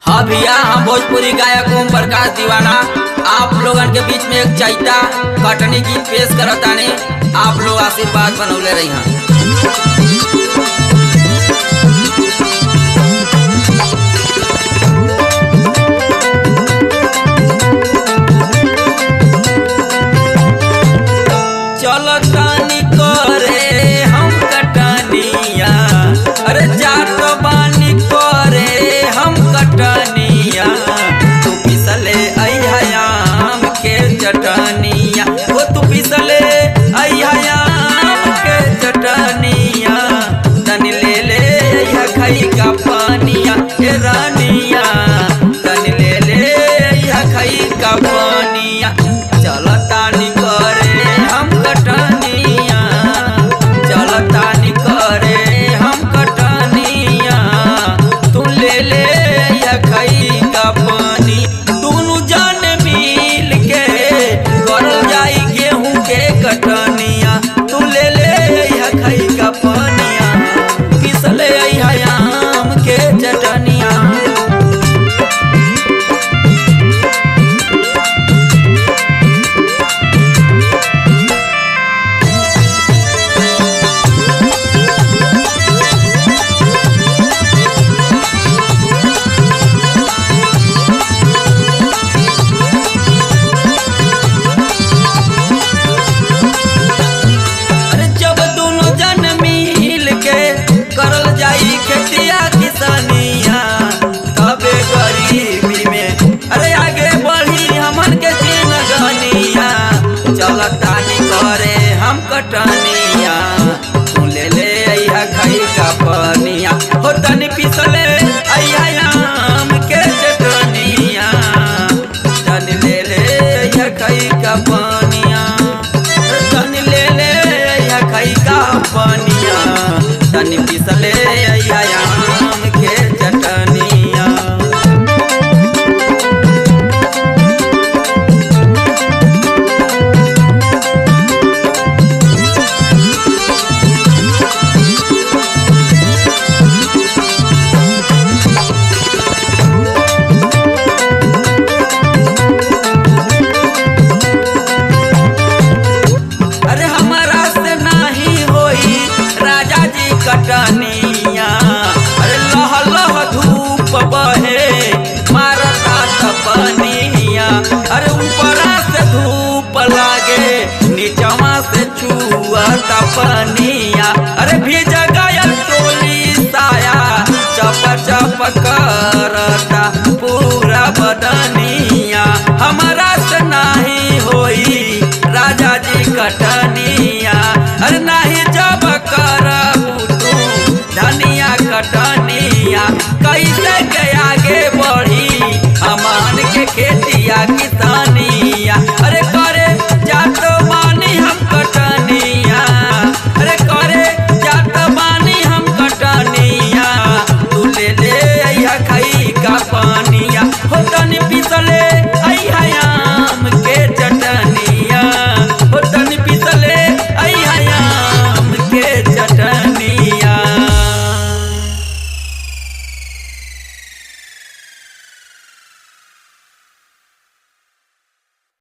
हाँ भैया, हम भोजपुरी गायक ओम प्रकाश दीवाना आप लोगन के बीच में एक चैता कटनी गीत पेश करताने। आप लोग आशीर्वाद बनौले रही हैं। चलतानी करे हम कटनिया, अरे जात बानी करे हम कटनिया, तू पिसले अइहयाम के चटनिया, ओ तू पिसले अइहयाम के चटनिया, तन ले ले अइहा खई का पानिया, ए रानिया तन ले ले अइहा खई का पानिया। चलतानी करे हम कटनिया, चलतानी करे हम कटनिया, तू ले ले या खई का पानी। दोनों जन मिल के करल जाई गेहूं के कटनिया, तू ले ले या खई का पानिया, पिसले अइहयाम के चटनिया। करल जाई खेतिया किसानिया, तबे गरीबी में अरे आगे बढ़ी हमन के जिंदगानिया। चलतानी करे हम कटनिया, तू ले ले अइहा खई का पानिया, हो तनी पिसले अइहयाम के चटनिया, तनी ले ले अइहा खई का पानिया, तनी ले ले अइहा खई का पानिया, तनी पिसले अइहयाम के चटनिया। अरे हमारा से नहीं होई राजा जी कटनिया, अरे लह लह धूप बहे मारता तपनिया, अरे ऊपरा से धूप लागे नीचवा से छुआ तपनिया, अरे भीज गयल टोली साया चप चप करता पूरा बदनिया। हमारा से नहीं होई राजा जी कटनिया, अरे नहीं जब करबू तू धनिया कटनिया, कैसे के आगे बढ़ी हमान के खेतिया किसानिया।